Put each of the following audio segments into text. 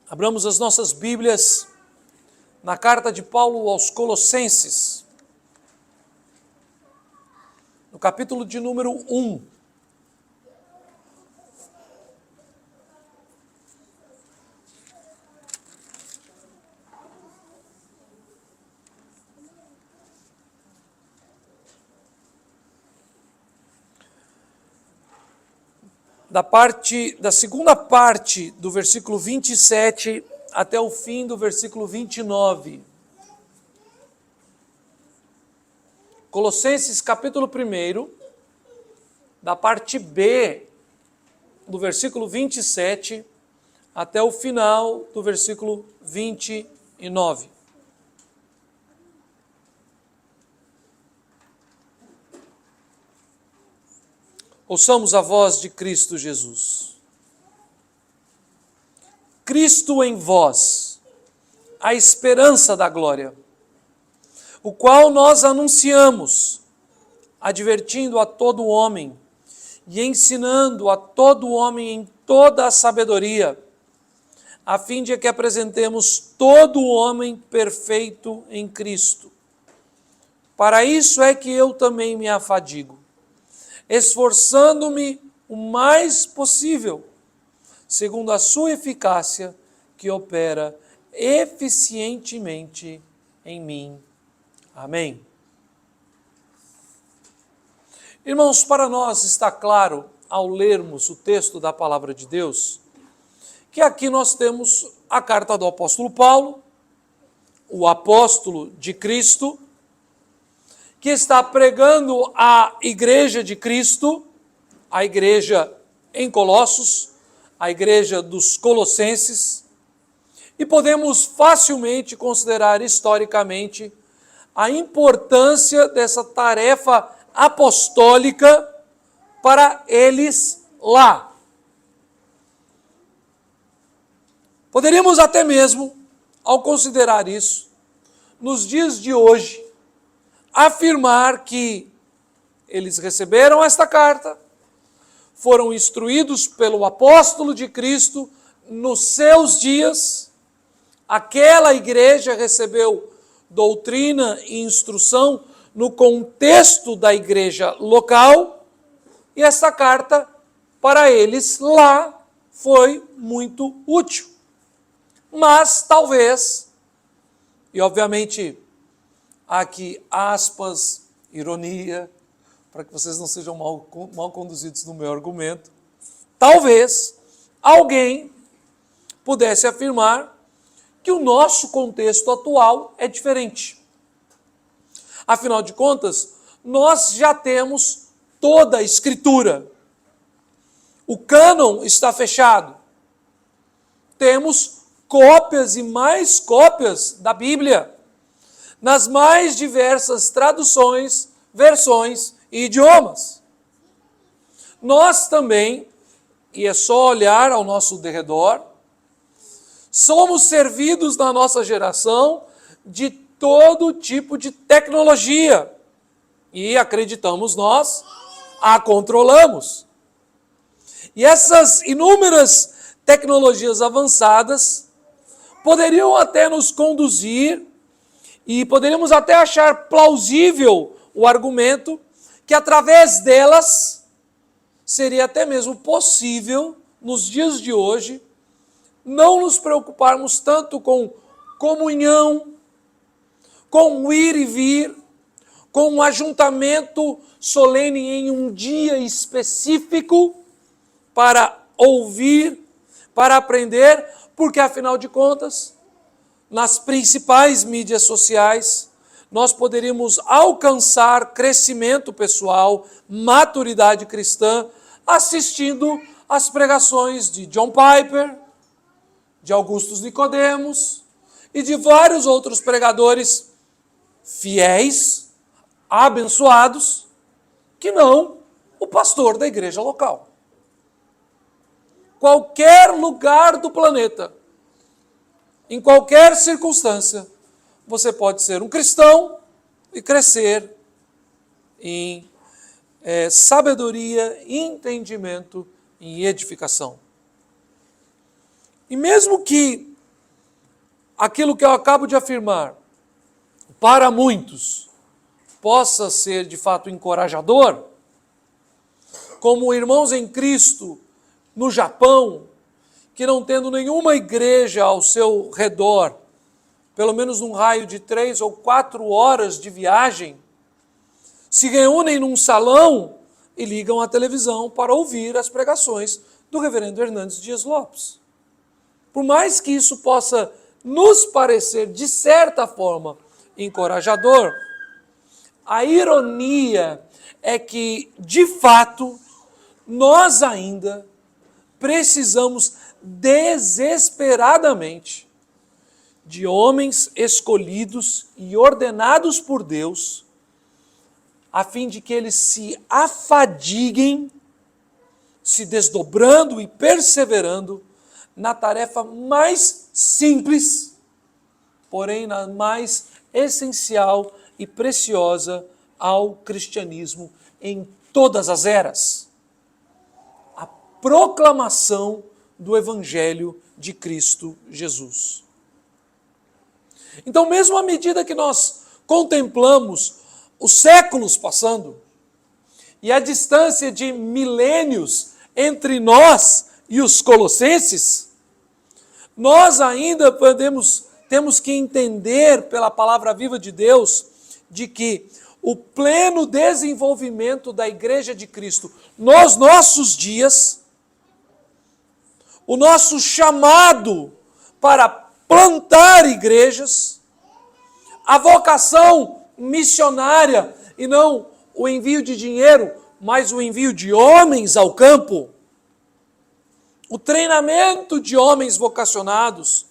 Abramos as nossas Bíblias na carta de Paulo aos Colossenses, no capítulo de número 1. Da segunda parte do versículo 27 até o fim do versículo 29. Colossenses capítulo 1, da parte B, do versículo 27 até o final do versículo 29. Ouçamos a voz de Cristo Jesus. Cristo em vós, a esperança da glória, o qual nós anunciamos, advertindo a todo homem e ensinando a todo homem em toda a sabedoria, a fim de que apresentemos todo homem perfeito em Cristo. Para isso é que eu também me afadigo, esforçando-me o mais possível, segundo a sua eficácia, que opera eficientemente em mim. Amém. Irmãos, para nós está claro, ao lermos o texto da palavra de Deus, que aqui nós temos a carta do apóstolo Paulo, o apóstolo de Cristo, que está pregando à igreja de Cristo, a igreja em Colossos, a igreja dos Colossenses, e podemos facilmente considerar historicamente a importância dessa tarefa apostólica para eles lá. Poderíamos até mesmo, ao considerar isso, nos dias de hoje, afirmar que eles receberam esta carta, foram instruídos pelo apóstolo de Cristo nos seus dias, aquela igreja recebeu doutrina e instrução no contexto da igreja local, e essa carta, para eles lá, foi muito útil. Mas talvez, e obviamente aqui aspas, ironia, para que vocês não sejam mal conduzidos no meu argumento, talvez alguém pudesse afirmar que o nosso contexto atual é diferente. Afinal de contas, nós já temos toda a Escritura. O cânon está fechado. Temos cópias e mais cópias da Bíblia, nas mais diversas traduções, versões e idiomas. Nós também, e é só olhar ao nosso derredor, somos servidos na nossa geração de todo tipo de tecnologia. E acreditamos nós, a controlamos. E essas inúmeras tecnologias avançadas poderiam até nos conduzir e poderíamos até achar plausível o argumento que através delas seria até mesmo possível, nos dias de hoje, não nos preocuparmos tanto com comunhão, com o ir e vir, com um ajuntamento solene em um dia específico para ouvir, para aprender, porque afinal de contas, nas principais mídias sociais, nós poderíamos alcançar crescimento pessoal, maturidade cristã, assistindo às pregações de John Piper, de Augustus Nicodemos e de vários outros pregadores fiéis, abençoados, que não o pastor da igreja local. Qualquer lugar do planeta, em qualquer circunstância, você pode ser um cristão e crescer em sabedoria, entendimento e edificação. E mesmo que aquilo que eu acabo de afirmar, para muitos, possa ser de fato encorajador, como irmãos em Cristo no Japão, que não tendo nenhuma igreja ao seu redor, pelo menos num raio de 3 ou 4 horas de viagem, se reúnem num salão e ligam a televisão para ouvir as pregações do reverendo Hernandes Dias Lopes. Por mais que isso possa nos parecer, de certa forma, encorajador, a ironia é que, de fato, nós ainda precisamos desesperadamente de homens escolhidos e ordenados por Deus, a fim de que eles se afadiguem, se desdobrando e perseverando na tarefa mais simples, porém na mais essencial e preciosa ao cristianismo em todas as eras: a proclamação do Evangelho de Cristo Jesus. Então, mesmo à medida que nós contemplamos os séculos passando e a distância de milênios entre nós e os colossenses, nós ainda temos que entender pela palavra viva de Deus de que o pleno desenvolvimento da Igreja de Cristo nos nossos dias, o nosso chamado para plantar igrejas, a vocação missionária, e não o envio de dinheiro, mas o envio de homens ao campo, o treinamento de homens vocacionados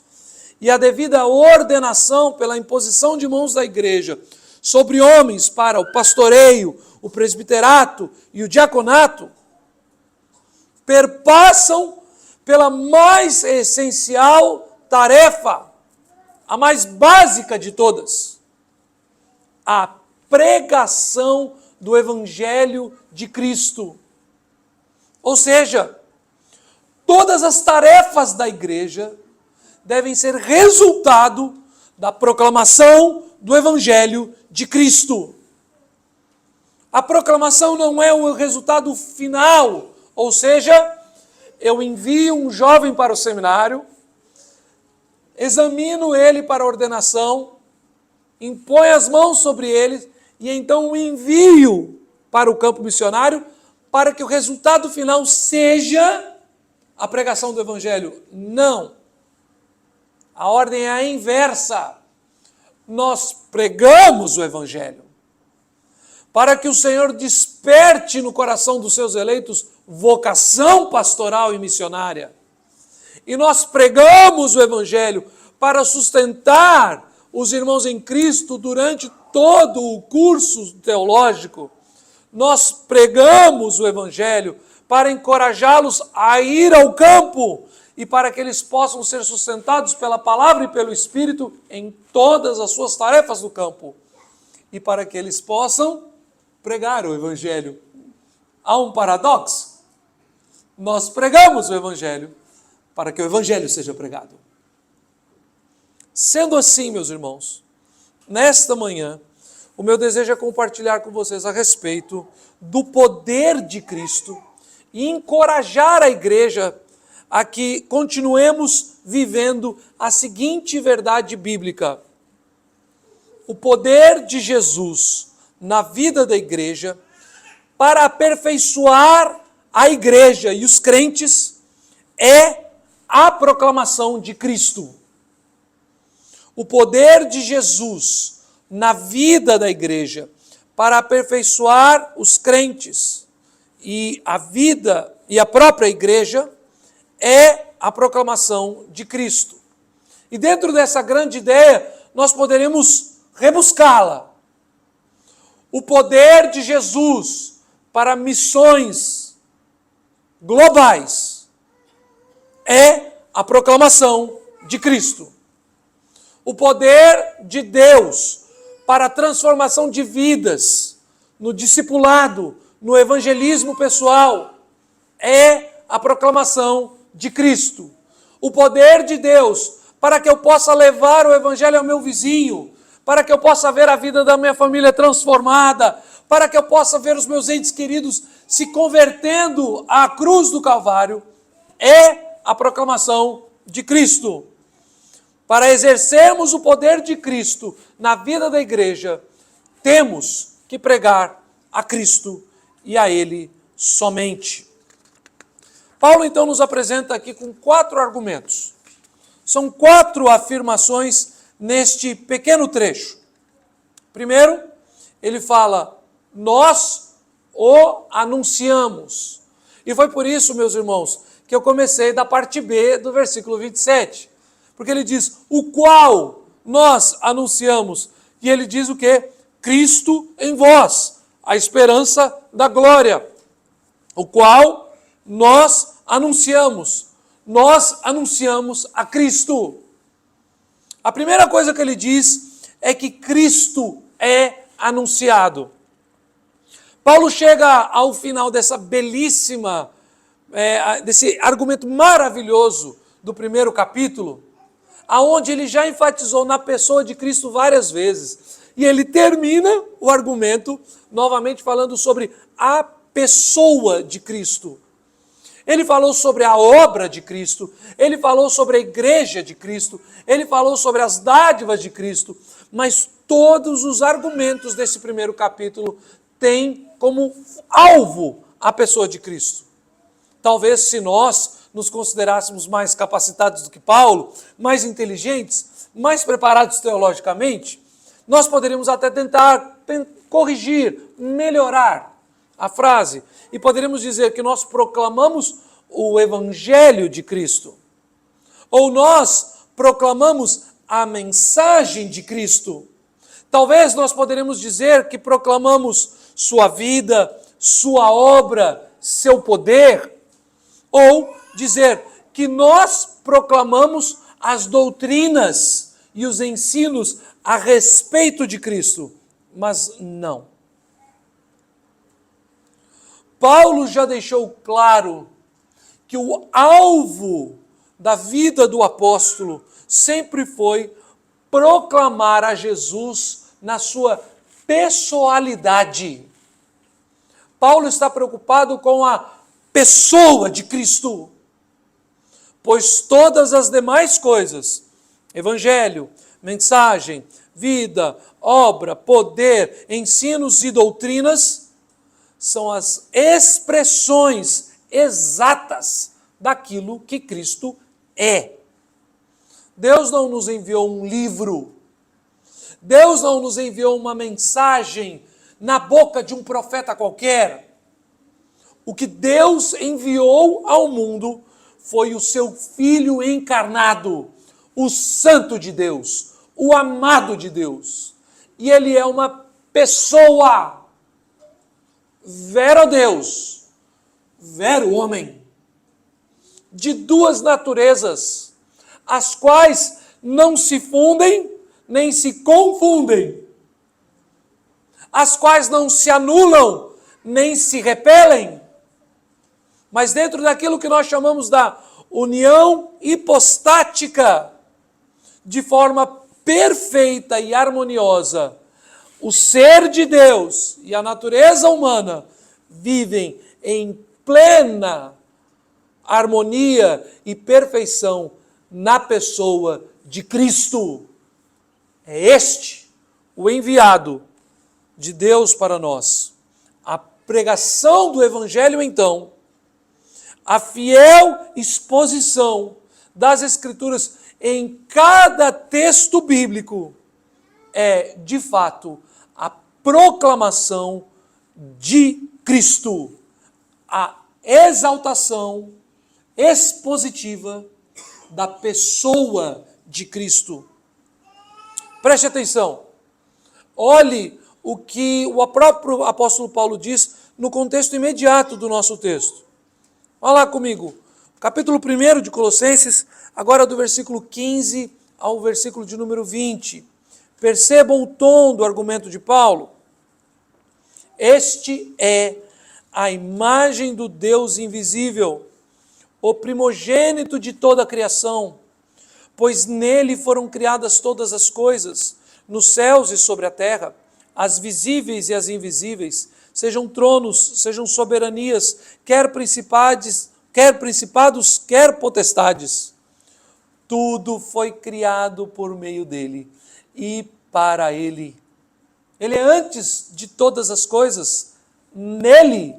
e a devida ordenação pela imposição de mãos da igreja sobre homens para o pastoreio, o presbiterato e o diaconato, perpassam pela mais essencial tarefa, a mais básica de todas: a pregação do Evangelho de Cristo. Ou seja, todas as tarefas da igreja devem ser resultado da proclamação do Evangelho de Cristo. A proclamação não é o resultado final, ou seja, eu envio um jovem para o seminário, examino ele para a ordenação, imponho as mãos sobre ele e então o envio para o campo missionário para que o resultado final seja a pregação do Evangelho. Não. A ordem é a inversa. Nós pregamos o Evangelho para que o Senhor desperte no coração dos seus eleitos vocação pastoral e missionária. E nós pregamos o Evangelho para sustentar os irmãos em Cristo durante todo o curso teológico. Nós pregamos o Evangelho para encorajá-los a ir ao campo e para que eles possam ser sustentados pela palavra e pelo Espírito em todas as suas tarefas do campo. E para que eles possam pregar o Evangelho. Há um paradoxo. Nós pregamos o Evangelho para que o Evangelho seja pregado. Sendo assim, meus irmãos, nesta manhã, o meu desejo é compartilhar com vocês a respeito do poder de Cristo e encorajar a igreja a que continuemos vivendo a seguinte verdade bíblica: o poder de Jesus na vida da igreja para aperfeiçoar a igreja e os crentes é a proclamação de Cristo. O poder de Jesus na vida da igreja para aperfeiçoar os crentes e a vida e a própria igreja é a proclamação de Cristo. E dentro dessa grande ideia, nós poderemos rebuscá-la. O poder de Jesus para missões globais é a proclamação de Cristo. O poder de Deus para a transformação de vidas, no discipulado, no evangelismo pessoal, é a proclamação de Cristo. O poder de Deus para que eu possa levar o evangelho ao meu vizinho, para que eu possa ver a vida da minha família transformada, para que eu possa ver os meus entes queridos se convertendo à cruz do Calvário, é a proclamação de Cristo. Para exercermos o poder de Cristo na vida da igreja, temos que pregar a Cristo e a Ele somente. Paulo então nos apresenta aqui com 4 argumentos. São 4 afirmações neste pequeno trecho. Primeiro, ele fala, nós o anunciamos. E foi por isso, meus irmãos, que eu comecei da parte B do versículo 27. Porque ele diz, o qual nós anunciamos. E ele diz o quê? Cristo em vós, a esperança da glória. O qual nós anunciamos. Nós anunciamos a Cristo. A primeira coisa que ele diz é que Cristo é anunciado. Paulo chega ao final dessa belíssima, desse argumento maravilhoso do primeiro capítulo, aonde ele já enfatizou na pessoa de Cristo várias vezes. E ele termina o argumento novamente falando sobre a pessoa de Cristo. Ele falou sobre a obra de Cristo, ele falou sobre a igreja de Cristo, ele falou sobre as dádivas de Cristo, mas todos os argumentos desse primeiro capítulo têm como alvo a pessoa de Cristo. Talvez se nós nos considerássemos mais capacitados do que Paulo, mais inteligentes, mais preparados teologicamente, nós poderíamos até tentar corrigir, melhorar a frase, e poderíamos dizer que nós proclamamos o Evangelho de Cristo, ou nós proclamamos a mensagem de Cristo. Talvez nós poderíamos dizer que proclamamos sua vida, sua obra, seu poder, ou dizer que nós proclamamos as doutrinas e os ensinos a respeito de Cristo, mas não. Paulo já deixou claro que o alvo da vida do apóstolo sempre foi proclamar a Jesus na sua pessoalidade. Paulo está preocupado com a pessoa de Cristo, pois todas as demais coisas, evangelho, mensagem, vida, obra, poder, ensinos e doutrinas, são as expressões exatas daquilo que Cristo é. Deus não nos enviou um livro, Deus não nos enviou uma mensagem na boca de um profeta qualquer. O que Deus enviou ao mundo foi o seu Filho encarnado, o Santo de Deus, o amado de Deus. E ele é uma pessoa, vero Deus, vero homem, de 2 naturezas, as quais não se fundem nem se confundem, as quais não se anulam nem se repelem, mas dentro daquilo que nós chamamos da união hipostática, de forma perfeita e harmoniosa, o ser de Deus e a natureza humana vivem em plena harmonia e perfeição na pessoa de Cristo. É este o enviado de Deus para nós. A pregação do Evangelho, então, a fiel exposição das Escrituras em cada texto bíblico é, de fato, a proclamação de Cristo, a exaltação expositiva da pessoa de Cristo. Preste atenção, olhe o que o próprio apóstolo Paulo diz no contexto imediato do nosso texto. Olha lá comigo, capítulo 1 de Colossenses, agora do versículo 15 ao versículo de número 20. Percebam o tom do argumento de Paulo. Este é a imagem do Deus invisível, o primogênito de toda a criação, pois nele foram criadas todas as coisas, nos céus e sobre a terra, as visíveis e as invisíveis, sejam tronos, sejam soberanias, quer principados, quer potestades. Tudo foi criado por meio dele e para ele. Ele é antes de todas as coisas, nele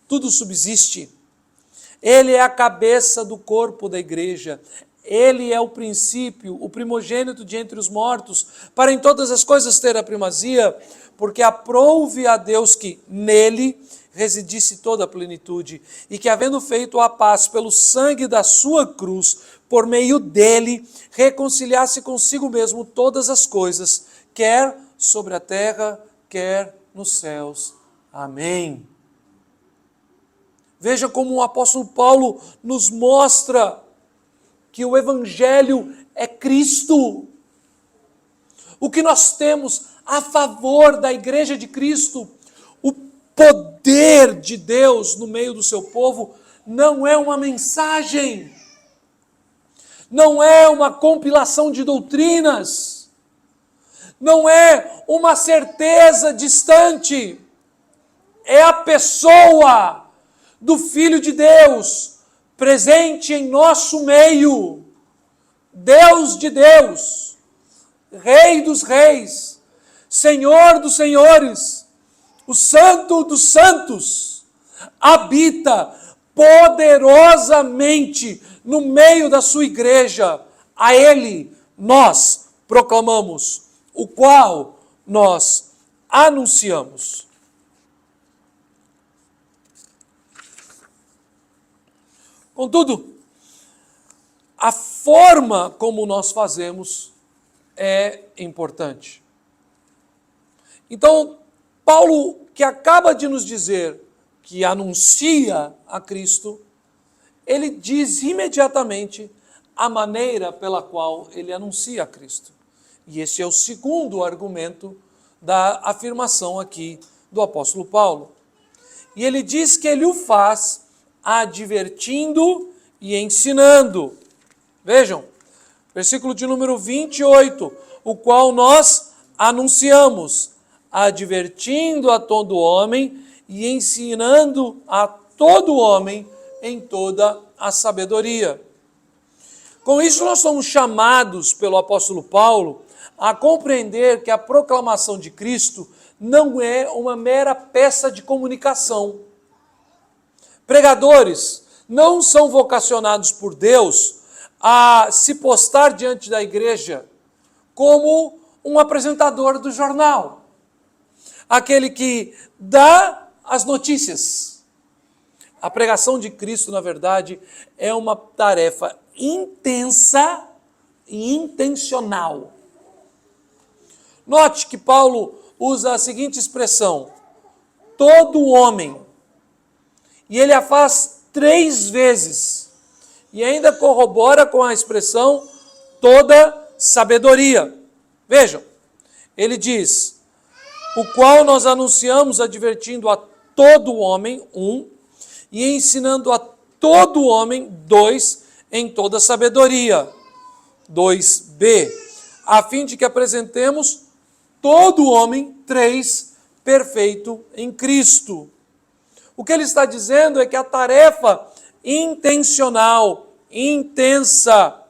tudo subsiste. Ele é a cabeça do corpo da igreja. Ele é o princípio, o primogênito de entre os mortos, para em todas as coisas ter a primazia, porque aprouve a Deus que nele residisse toda a plenitude, e que, havendo feito a paz pelo sangue da sua cruz, por meio dele, reconciliasse consigo mesmo todas as coisas, quer sobre a terra, quer nos céus. Amém. Veja como o apóstolo Paulo nos mostra que o Evangelho é Cristo. O que nós temos a favor da Igreja de Cristo, o poder de Deus no meio do seu povo, não é uma mensagem, não é uma compilação de doutrinas, não é uma certeza distante, é a pessoa do Filho de Deus, presente em nosso meio, Deus de Deus, Rei dos reis, Senhor dos senhores, o Santo dos santos, habita poderosamente no meio da sua igreja. A Ele nós proclamamos, o qual nós anunciamos. Contudo, a forma como nós fazemos é importante. Então, Paulo, que acaba de nos dizer que anuncia a Cristo, ele diz imediatamente a maneira pela qual ele anuncia a Cristo. E esse é o segundo argumento da afirmação aqui do apóstolo Paulo. E ele diz que ele o faz advertindo e ensinando. Vejam, versículo de número 28, o qual nós anunciamos, advertindo a todo homem e ensinando a todo homem em toda a sabedoria. Com isso, nós somos chamados pelo apóstolo Paulo a compreender que a proclamação de Cristo não é uma mera peça de comunicação. Pregadores não são vocacionados por Deus a se postar diante da igreja como um apresentador do jornal, aquele que dá as notícias. A pregação de Cristo, na verdade, é uma tarefa intensa e intencional. Note que Paulo usa a seguinte expressão: todo homem. E ele a faz 3 vezes. E ainda corrobora com a expressão toda sabedoria. Vejam, ele diz, o qual nós anunciamos advertindo a todo homem, 1, e ensinando a todo homem, 2, em toda sabedoria, 2b, a fim de que apresentemos todo homem, 3, perfeito em Cristo. O que ele está dizendo é que a tarefa intencional, intensa,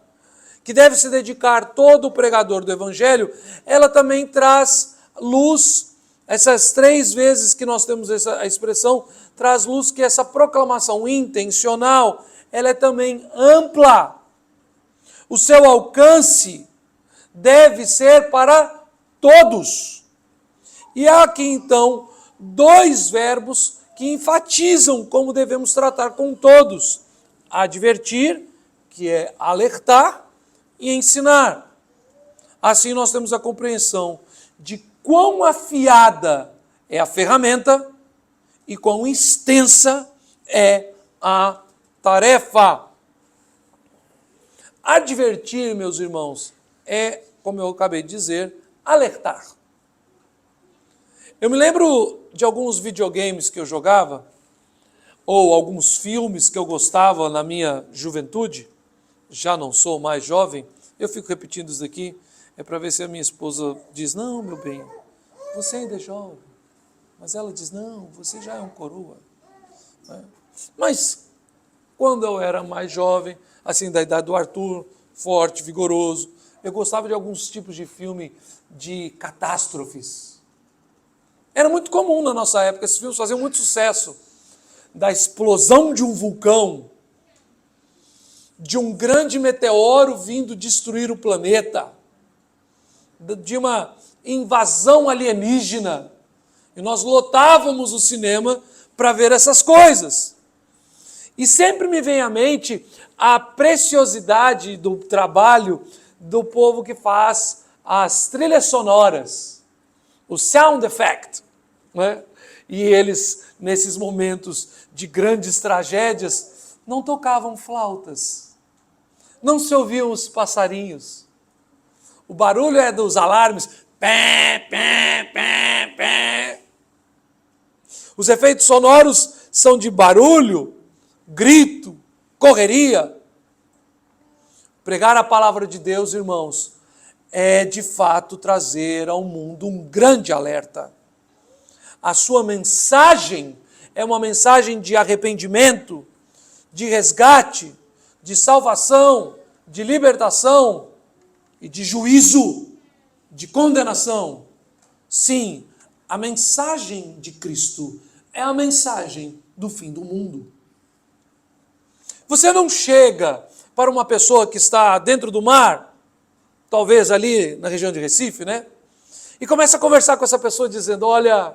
que deve se dedicar todo o pregador do Evangelho, ela também traz luz, essas 3 vezes que nós temos essa expressão, traz luz que essa proclamação intencional, ela é também ampla. O seu alcance deve ser para todos. E há aqui então 2 verbos que enfatizam como devemos tratar com todos. Advertir, que é alertar, e ensinar. Assim nós temos a compreensão de quão afiada é a ferramenta e quão extensa é a tarefa. Advertir, meus irmãos, é, como eu acabei de dizer, alertar. Eu me lembro de alguns videogames que eu jogava, ou alguns filmes que eu gostava na minha juventude, já não sou mais jovem, Eu fico repetindo isso aqui, é para ver se a minha esposa diz, não, meu bem, você ainda é jovem. Mas ela diz, não, você já é um coroa. Mas, quando eu era mais jovem, assim, da idade do Arthur, forte, vigoroso, eu gostava de alguns tipos de filme de catástrofes. Era muito comum na nossa época, esses filmes faziam muito sucesso. Da explosão de um vulcão, de um grande meteoro vindo destruir o planeta, de uma invasão alienígena. E nós lotávamos o cinema para ver essas coisas. E sempre me vem à mente a preciosidade do trabalho do povo que faz as trilhas sonoras, o sound effect, né? E eles, nesses momentos de grandes tragédias, não tocavam flautas, não se ouviam os passarinhos. O barulho é dos alarmes, pé, pé, pé, pé. Os efeitos sonoros são de barulho, grito, correria. Pregar a palavra de Deus, irmãos, é de fato trazer ao mundo um grande alerta. A sua mensagem é uma mensagem de arrependimento, de resgate, de salvação, de libertação e de juízo, de condenação. Sim, a mensagem de Cristo é a mensagem do fim do mundo. Você não chega para uma pessoa que está dentro do mar, talvez ali na região de Recife, né? E começa a conversar com essa pessoa dizendo, olha,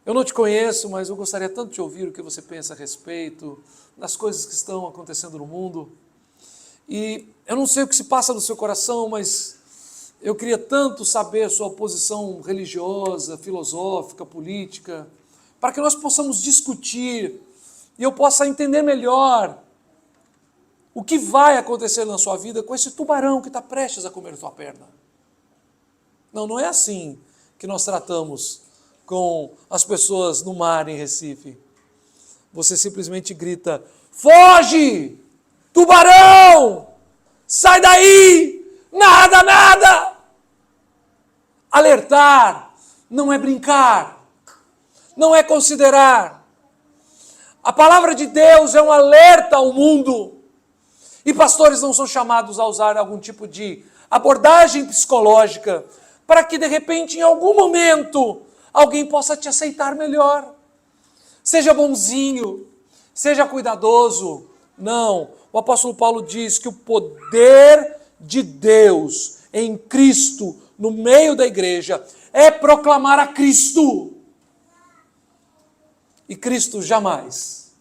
eu não te conheço, mas eu gostaria tanto de ouvir o que você pensa a respeito das coisas que estão acontecendo no mundo. E eu não sei o que se passa no seu coração, mas eu queria tanto saber sua posição religiosa, filosófica, política, para que nós possamos discutir e eu possa entender melhor o que vai acontecer na sua vida com esse tubarão que está prestes a comer a tua perna. Não, não é assim que nós tratamos com as pessoas no mar em Recife. Você simplesmente grita, foge, tubarão, sai daí, nada, nada. Alertar não é brincar, não é considerar. A palavra de Deus é um alerta ao mundo. E pastores não são chamados a usar algum tipo de abordagem psicológica para que, de repente, em algum momento, alguém possa te aceitar melhor. Seja bonzinho, seja cuidadoso. Não, o apóstolo Paulo diz que o poder de Deus em Cristo, no meio da igreja, é proclamar a Cristo. E Cristo jamais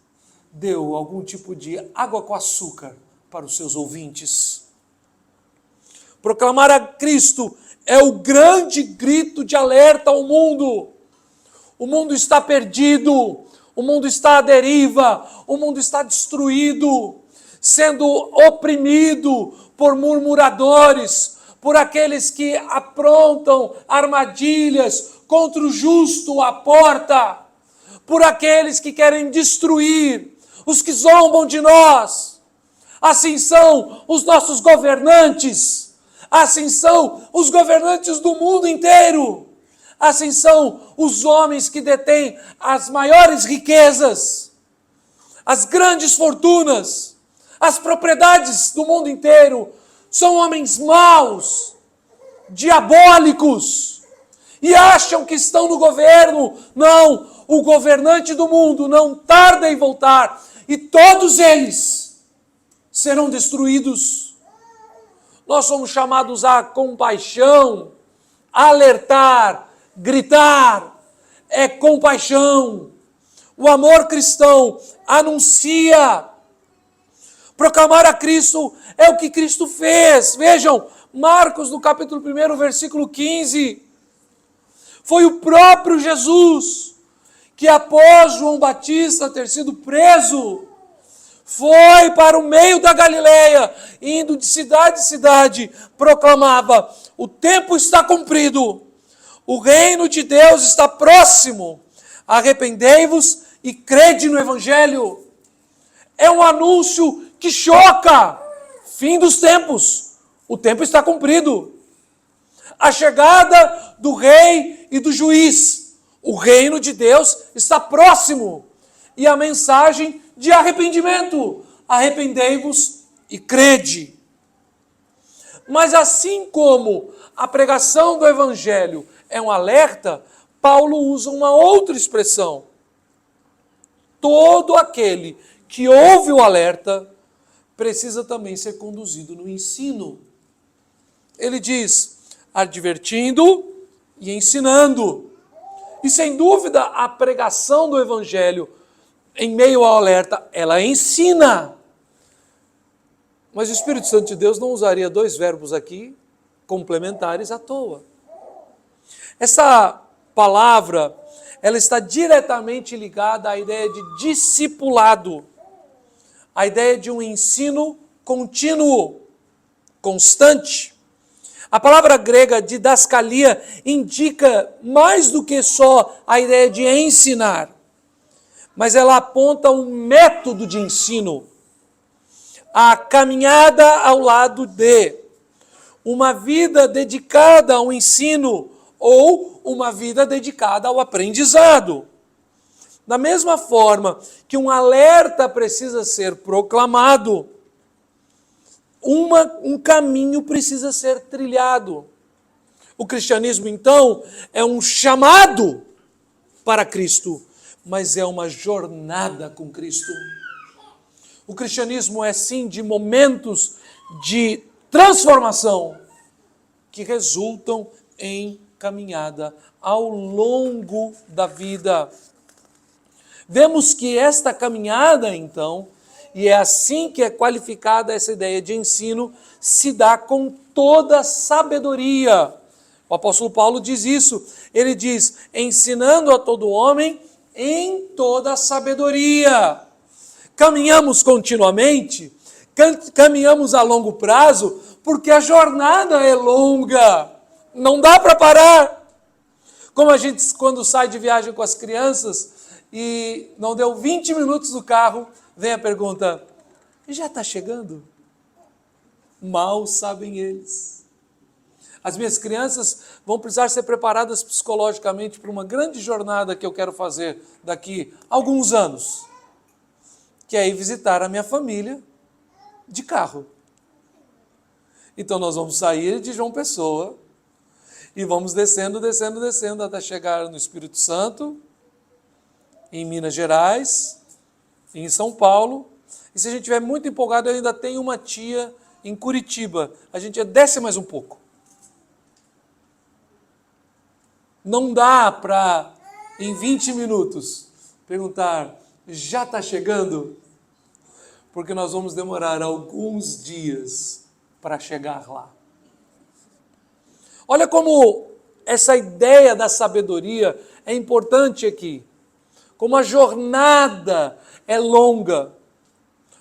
deu algum tipo de água com açúcar para os seus ouvintes. Proclamar a Cristo é o grande grito de alerta ao mundo. O mundo está perdido, o mundo está à deriva, o mundo está destruído, sendo oprimido por murmuradores, por aqueles que aprontam armadilhas contra o justo à porta, por aqueles que querem destruir os que zombam de nós. Assim são os nossos governantes, assim são os governantes do mundo inteiro, assim são os homens que detêm as maiores riquezas, as grandes fortunas, as propriedades do mundo inteiro. São homens maus, diabólicos, e acham que estão no governo. Não, o governante do mundo não tarda em voltar, e todos eles serão destruídos. Nós somos chamados a compaixão, alertar, gritar, é compaixão. O amor cristão anuncia. Proclamar a Cristo é o que Cristo fez. Vejam, Marcos no capítulo 1, versículo 15. Foi o próprio Jesus que, após João Batista ter sido preso, foi para o meio da Galileia, indo de cidade em cidade, proclamava, o tempo está cumprido, o reino de Deus está próximo, arrependei-vos e crede no Evangelho. É um anúncio que choca, fim dos tempos, O tempo está cumprido. A chegada do rei e do juiz. O reino de Deus está próximo. E a mensagem de arrependimento. Arrependei-vos e crede. Mas assim como a pregação do evangelho é um alerta, Paulo usa uma outra expressão. Todo aquele que ouve o alerta precisa também ser conduzido no ensino. Ele diz, advertindo e ensinando. E sem dúvida, a pregação do evangelho em meio ao alerta, ela ensina. Mas o Espírito Santo de Deus não usaria dois verbos aqui complementares à toa. Essa palavra, ela está diretamente ligada à ideia de discipulado, a ideia de um ensino contínuo, constante. A palavra grega didascalia indica mais do que só a ideia de ensinar, mas ela aponta um método de ensino, a caminhada ao lado de uma vida dedicada ao ensino ou uma vida dedicada ao aprendizado. Da mesma forma que um alerta precisa ser proclamado, um caminho precisa ser trilhado. O cristianismo, então, é um chamado para Cristo, mas é uma jornada com Cristo. O cristianismo é, sim, de momentos de transformação que resultam em caminhada ao longo da vida. Vemos que esta caminhada, então, e é assim que é qualificada essa ideia de ensino, se dá com toda sabedoria. O apóstolo Paulo diz isso. Ele diz, ensinando a todo homem em toda sabedoria. Caminhamos continuamente, caminhamos a longo prazo, porque a jornada é longa. Não dá para parar. Como a gente, quando sai de viagem com as crianças e não deu 20 minutos do carro, vem a pergunta, já está chegando? Mal sabem eles. As minhas crianças vão precisar ser preparadas psicologicamente para uma grande jornada que eu quero fazer daqui a alguns anos, que é ir visitar a minha família de carro. Então nós vamos sair de João Pessoa e vamos descendo até chegar no Espírito Santo, em Minas Gerais, em São Paulo. E se a gente estiver muito empolgado, eu ainda tenho uma tia em Curitiba. A gente desce mais um pouco. Não dá para, em 20 minutos, perguntar, já está chegando? Porque nós vamos demorar alguns dias para chegar lá. Olha como essa ideia da sabedoria é importante aqui. Como a jornada é longa.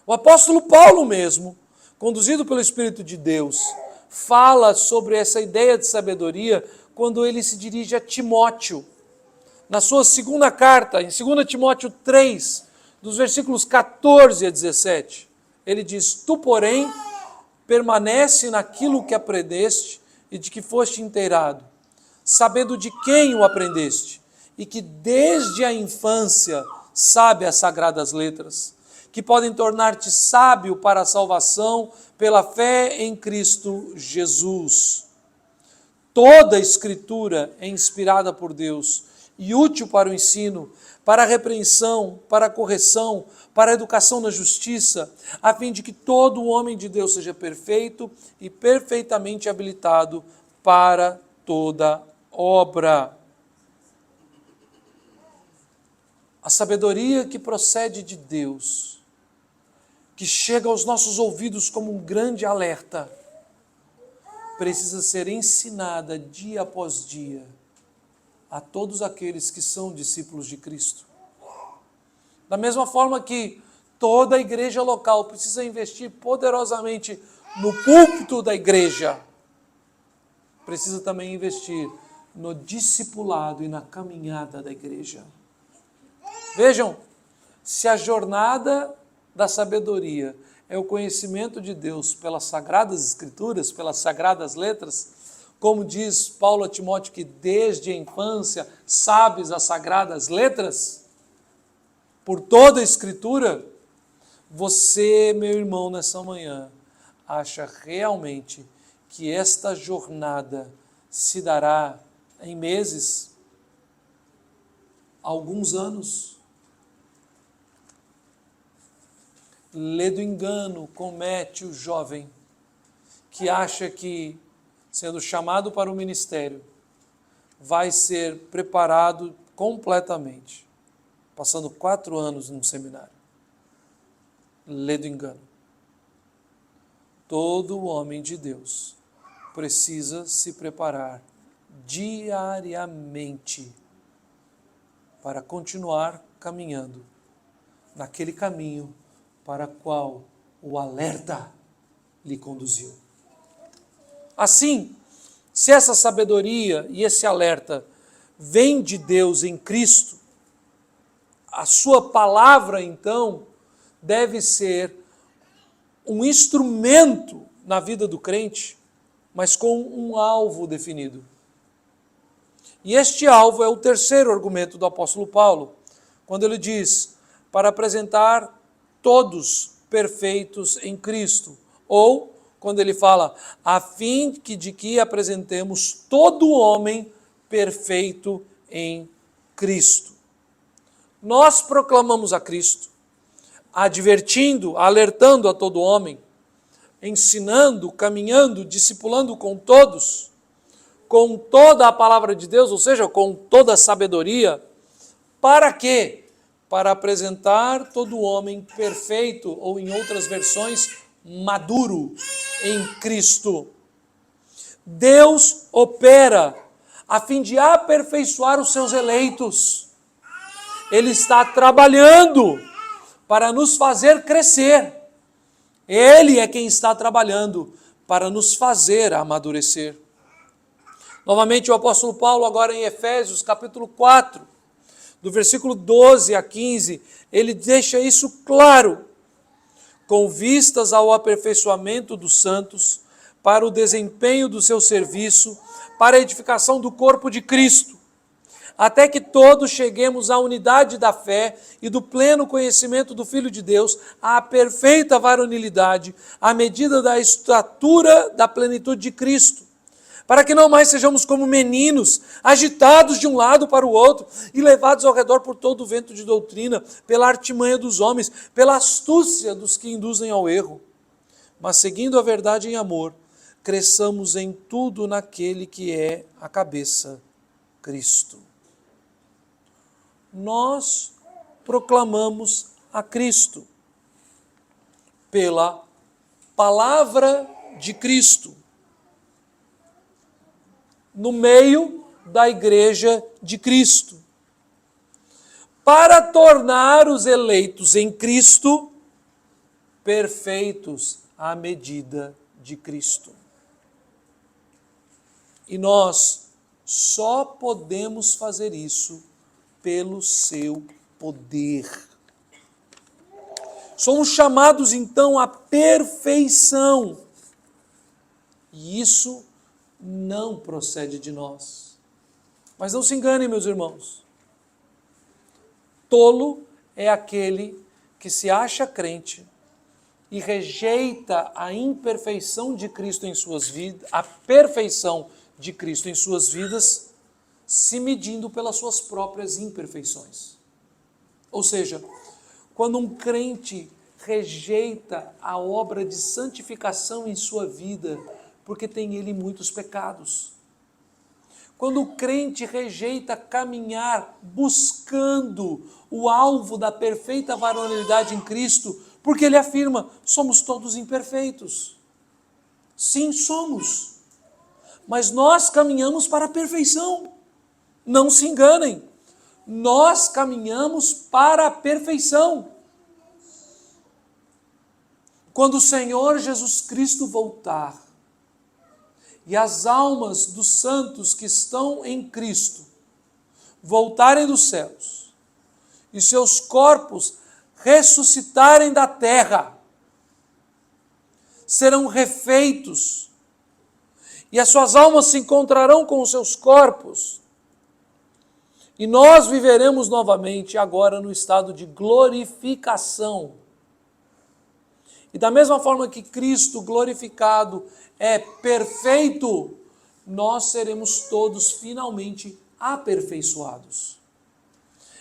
O apóstolo Paulo mesmo, conduzido pelo Espírito de Deus, fala sobre essa ideia de sabedoria quando ele se dirige a Timóteo. Na sua segunda carta, em 2 Timóteo 3, dos versículos 14 a 17, ele diz, tu, porém, permanece naquilo que aprendeste e de que foste inteirado, sabendo de quem o aprendeste, e que desde a infância sabe as sagradas letras, que podem tornar-te sábio para a salvação pela fé em Cristo Jesus. Toda a Escritura é inspirada por Deus e útil para o ensino, para a repreensão, para a correção, para a educação na justiça, a fim de que todo o homem de Deus seja perfeito e perfeitamente habilitado para toda obra. A sabedoria que procede de Deus, que chega aos nossos ouvidos como um grande alerta, precisa ser ensinada dia após dia a todos aqueles que são discípulos de Cristo. Da mesma forma que toda a igreja local precisa investir poderosamente no púlpito da igreja, precisa também investir no discipulado e na caminhada da igreja. Vejam, se a jornada da sabedoria é o conhecimento de Deus pelas Sagradas Escrituras, pelas Sagradas Letras, como diz Paulo a Timóteo, que desde a infância sabes as Sagradas Letras, por toda a Escritura, você, meu irmão, nessa manhã, acha realmente que esta jornada se dará em meses, alguns anos? Ledo engano comete o jovem que acha que, sendo chamado para o ministério, vai ser preparado completamente, passando 4 anos num seminário. Ledo engano. Todo homem de Deus precisa se preparar diariamente para continuar caminhando naquele caminho para o qual o alerta lhe conduziu. Assim, se essa sabedoria e esse alerta vem de Deus em Cristo, a sua palavra, então, deve ser um instrumento na vida do crente, mas com um alvo definido. E este alvo é o terceiro argumento do apóstolo Paulo, quando ele diz, para apresentar todos perfeitos em Cristo, ou quando ele fala, a fim de que apresentemos todo homem perfeito em Cristo. Nós proclamamos a Cristo, advertindo, alertando a todo homem, ensinando, caminhando, discipulando com todos, com toda a palavra de Deus, ou seja, com toda a sabedoria. Para quê? Para apresentar todo homem perfeito, ou em outras versões, maduro em Cristo. Deus opera a fim de aperfeiçoar os seus eleitos. Ele está trabalhando para nos fazer crescer. Ele é quem está trabalhando para nos fazer amadurecer. Novamente o apóstolo Paulo, agora em Efésios, capítulo 4, do versículo 12 a 15, ele deixa isso claro. Com vistas ao aperfeiçoamento dos santos, para o desempenho do seu serviço, para a edificação do corpo de Cristo, até que todos cheguemos à unidade da fé e do pleno conhecimento do Filho de Deus, à perfeita varonilidade, à medida da estatura da plenitude de Cristo, para que não mais sejamos como meninos, agitados de um lado para o outro e levados ao redor por todo o vento de doutrina, pela artimanha dos homens, pela astúcia dos que induzem ao erro. Mas seguindo a verdade em amor, cresçamos em tudo naquele que é a cabeça, Cristo. Nós proclamamos a Cristo pela palavra de Cristo, no meio da igreja de Cristo, para tornar os eleitos em Cristo perfeitos à medida de Cristo. E nós só podemos fazer isso pelo seu poder. Somos chamados então à perfeição. E isso não procede de nós. Mas não se enganem, meus irmãos. Tolo é aquele que se acha crente e rejeita a imperfeição de Cristo em suas vidas, a perfeição de Cristo em suas vidas, se medindo pelas suas próprias imperfeições. Ou seja, quando um crente rejeita a obra de santificação em sua vida, porque tem ele muitos pecados. Quando o crente rejeita caminhar buscando o alvo da perfeita varonilidade em Cristo, porque ele afirma, somos todos imperfeitos. Sim, somos. Mas nós caminhamos para a perfeição. Não se enganem. Nós caminhamos para a perfeição. Quando o Senhor Jesus Cristo voltar, e as almas dos santos que estão em Cristo voltarem dos céus, e seus corpos ressuscitarem da terra, serão refeitos, e as suas almas se encontrarão com os seus corpos, e nós viveremos novamente agora no estado de glorificação. E da mesma forma que Cristo glorificado é perfeito, nós seremos todos finalmente aperfeiçoados.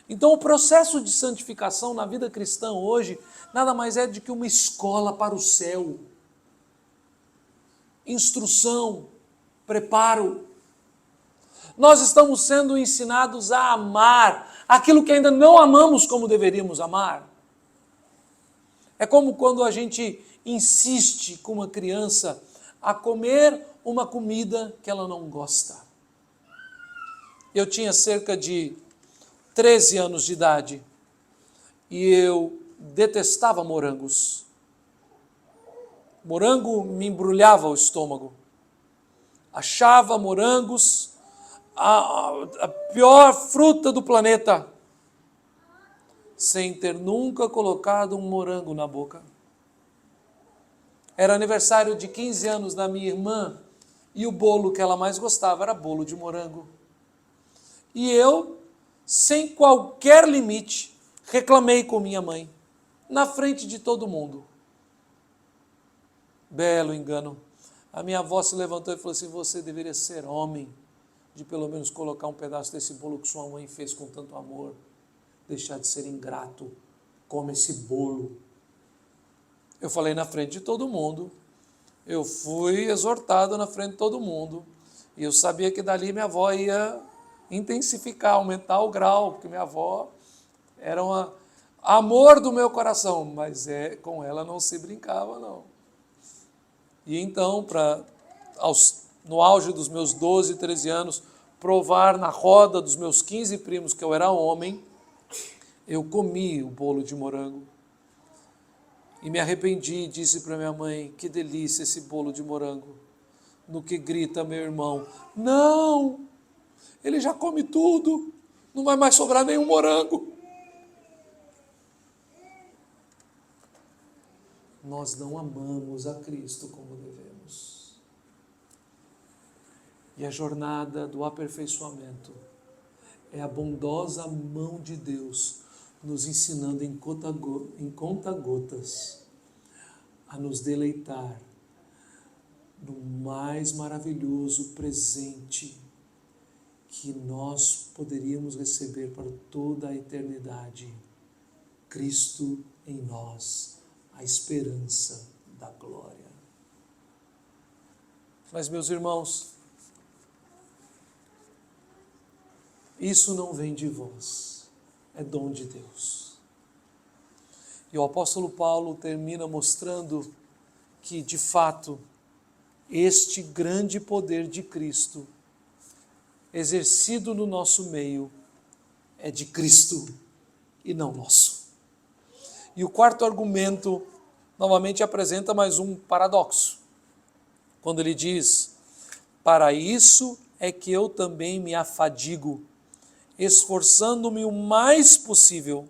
Então o processo de santificação na vida cristã hoje nada mais é do que uma escola para o céu. Instrução, preparo. Nós estamos sendo ensinados a amar aquilo que ainda não amamos como deveríamos amar. É como quando a gente insiste com uma criança a comer uma comida que ela não gosta. Eu tinha cerca de 13 anos de idade e eu detestava morangos. Morango me embrulhava o estômago. Achava morangos a pior fruta do planeta, sem ter nunca colocado um morango na boca. Era aniversário de 15 anos da minha irmã e o bolo que ela mais gostava era bolo de morango. E eu, sem qualquer limite, reclamei com minha mãe, na frente de todo mundo. Belo engano. A minha avó se levantou e falou assim: você deveria ser homem, de pelo menos colocar um pedaço desse bolo que sua mãe fez com tanto amor. Deixar de ser ingrato, come esse bolo. Eu falei na frente de todo mundo, eu fui exortado na frente de todo mundo, e eu sabia que dali minha avó ia intensificar, aumentar o grau, porque minha avó era um amor do meu coração, mas com ela não se brincava, não. E então, no auge dos meus 12, 13 anos, provar na roda dos meus 15 primos que eu era homem, eu comi o bolo de morango. E me arrependi e disse para minha mãe: que delícia esse bolo de morango. No que grita meu irmão: não, ele já come tudo, não vai mais sobrar nenhum morango. Nós não amamos a Cristo como devemos. E a jornada do aperfeiçoamento é a bondosa mão de Deus nos ensinando em conta-gotas a nos deleitar no mais maravilhoso presente que nós poderíamos receber para toda a eternidade: Cristo em nós, a esperança da glória. Mas, meus irmãos, isso não vem de vós, é dom de Deus. E o apóstolo Paulo termina mostrando que, de fato, este grande poder de Cristo, exercido no nosso meio, é de Cristo e não nosso. E o quarto argumento, novamente, apresenta mais um paradoxo. Quando ele diz: para isso é que eu também me afadigo, esforçando-me o mais possível,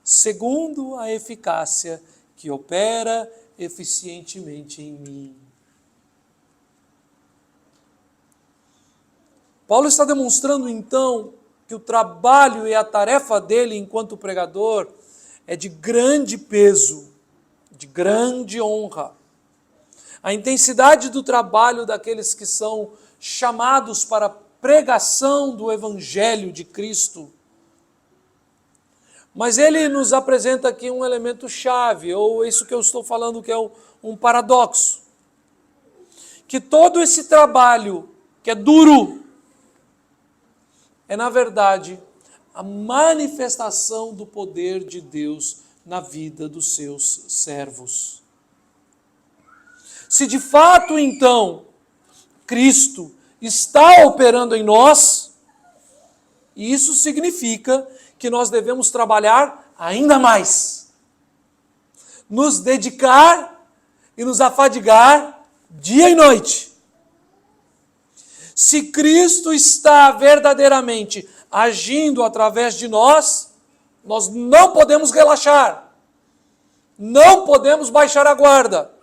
segundo a eficácia que opera eficientemente em mim. Paulo está demonstrando, então, que o trabalho e a tarefa dele enquanto pregador é de grande peso, de grande honra. A intensidade do trabalho daqueles que são chamados para a pregação do Evangelho de Cristo. Mas ele nos apresenta aqui um elemento chave, ou isso que eu estou falando que é um paradoxo. Que todo esse trabalho, que é duro, é, na verdade, a manifestação do poder de Deus na vida dos seus servos. Se de fato, então, Cristo está operando em nós, isso significa que nós devemos trabalhar ainda mais, nos dedicar e nos afadigar dia e noite. Se Cristo está verdadeiramente agindo através de nós, nós não podemos relaxar, não podemos baixar a guarda,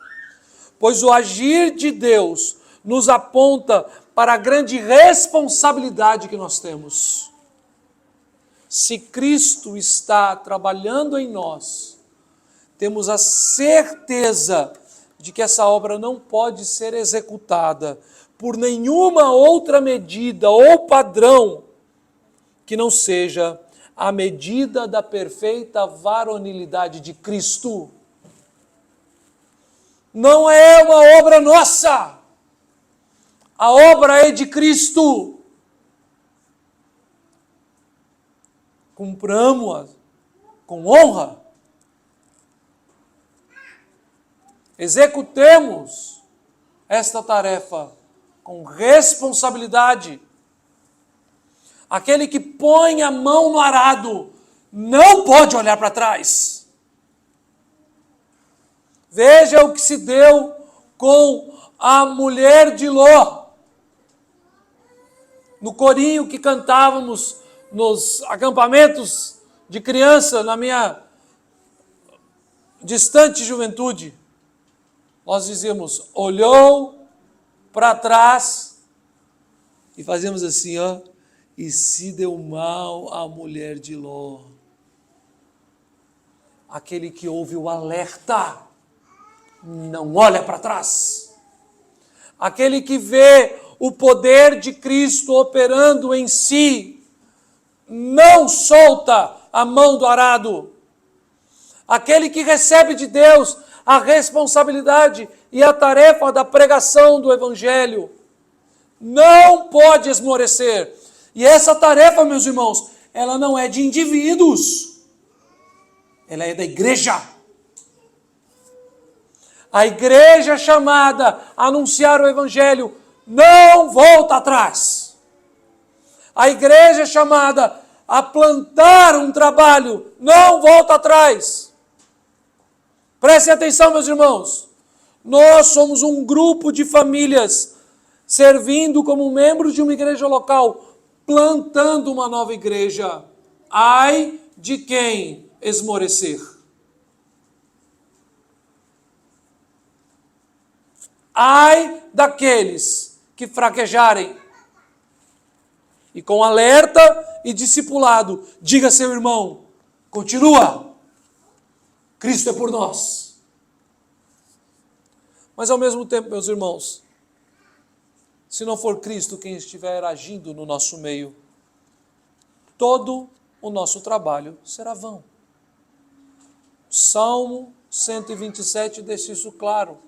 pois o agir de Deus nos aponta para a grande responsabilidade que nós temos. Se Cristo está trabalhando em nós, temos a certeza de que essa obra não pode ser executada por nenhuma outra medida ou padrão que não seja a medida da perfeita varonilidade de Cristo. Não é uma obra nossa, a obra é de Cristo. Cumpramos-a com honra. Executemos esta tarefa com responsabilidade. Aquele que põe a mão no arado não pode olhar para trás. Veja o que se deu com a mulher de Ló. No corinho que cantávamos nos acampamentos de criança, na minha distante juventude, nós dizíamos, olhou para trás e fazíamos assim, ó, e se deu mal à mulher de Ló. Aquele que ouve o alerta, não olha para trás. Aquele que vê o poder de Cristo operando em si, não solta a mão do arado. Aquele que recebe de Deus a responsabilidade e a tarefa da pregação do Evangelho, não pode esmorecer. E essa tarefa, meus irmãos, ela não é de indivíduos, ela é da igreja. A igreja chamada a anunciar o Evangelho não volta atrás. A igreja chamada a plantar um trabalho não volta atrás. Prestem atenção, meus irmãos. Nós somos um grupo de famílias servindo como membros de uma igreja local, plantando uma nova igreja. Ai de quem esmorecer. Ai daqueles que fraquejarem. E com alerta e discipulado, diga a seu irmão, continua, Cristo é por nós. Mas ao mesmo tempo, meus irmãos, se não for Cristo quem estiver agindo no nosso meio, todo o nosso trabalho será vão. Salmo 127 deixa isso claro.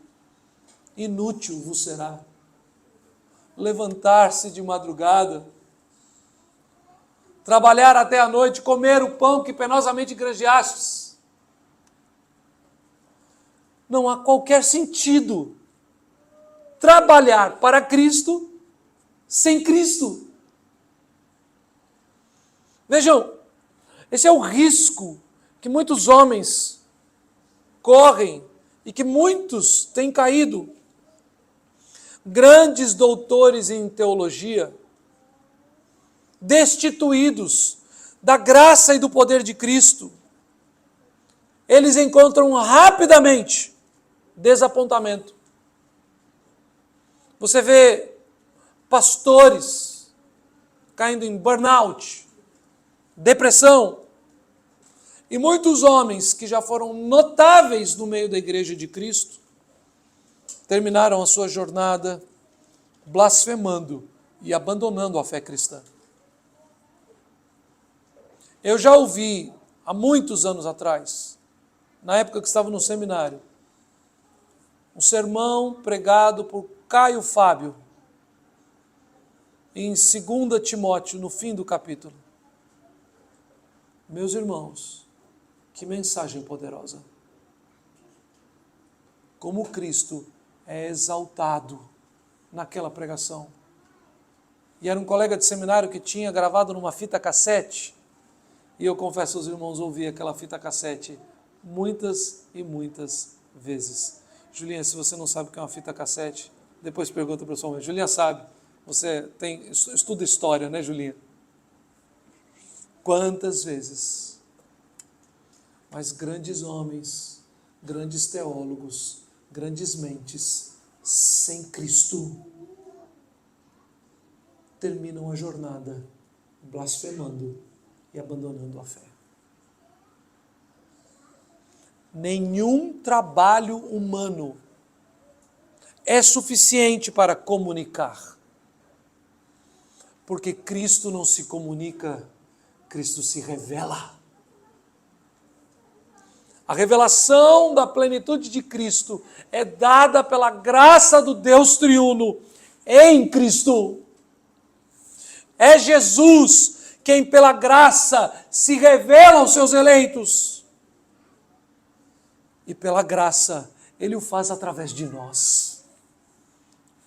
Inútil vos será levantar-se de madrugada, trabalhar até a noite, comer o pão que penosamente granjeastes. Não há qualquer sentido trabalhar para Cristo sem Cristo. Vejam, esse é o risco que muitos homens correm e que muitos têm caído. Grandes doutores em teologia, destituídos da graça e do poder de Cristo, eles encontram rapidamente desapontamento. Você vê pastores caindo em burnout, depressão, e muitos homens que já foram notáveis no meio da igreja de Cristo, terminaram a sua jornada blasfemando e abandonando a fé cristã. Eu já ouvi, há muitos anos atrás, na época que estava no seminário, um sermão pregado por Caio Fábio, em 2 Timóteo, no fim do capítulo. Meus irmãos, que mensagem poderosa! Como Cristo é exaltado naquela pregação. E era um colega de seminário que tinha gravado numa fita cassete, e eu confesso aos irmãos, ouvi aquela fita cassete muitas e muitas vezes. Julinha, se você não sabe o que é uma fita cassete, depois pergunta para o sua mãe. Julinha sabe, você estuda história, né, Julinha? Quantas vezes? Mas grandes homens, grandes teólogos, Grandes mentes sem Cristo terminam a jornada blasfemando e abandonando a fé. Nenhum trabalho humano é suficiente para comunicar. Porque Cristo não se comunica, Cristo se revela. A revelação da plenitude de Cristo é dada pela graça do Deus triuno em Cristo. É Jesus quem pela graça se revela aos seus eleitos. E pela graça, Ele o faz através de nós.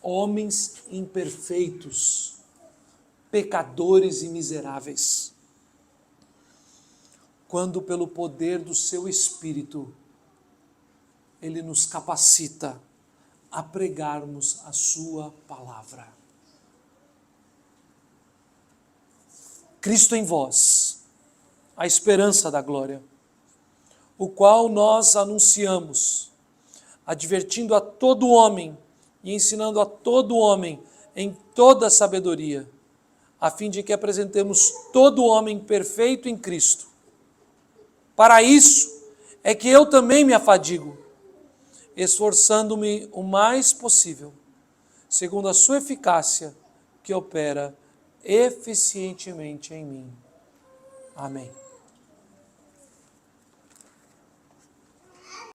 Homens imperfeitos, pecadores e miseráveis. Quando pelo poder do seu Espírito, Ele nos capacita a pregarmos a sua palavra. Cristo em vós, a esperança da glória, o qual nós anunciamos, advertindo a todo homem e ensinando a todo homem em toda sabedoria, a fim de que apresentemos todo homem perfeito em Cristo. Para isso é que eu também me afadigo, esforçando-me o mais possível, segundo a sua eficácia que opera eficientemente em mim. Amém.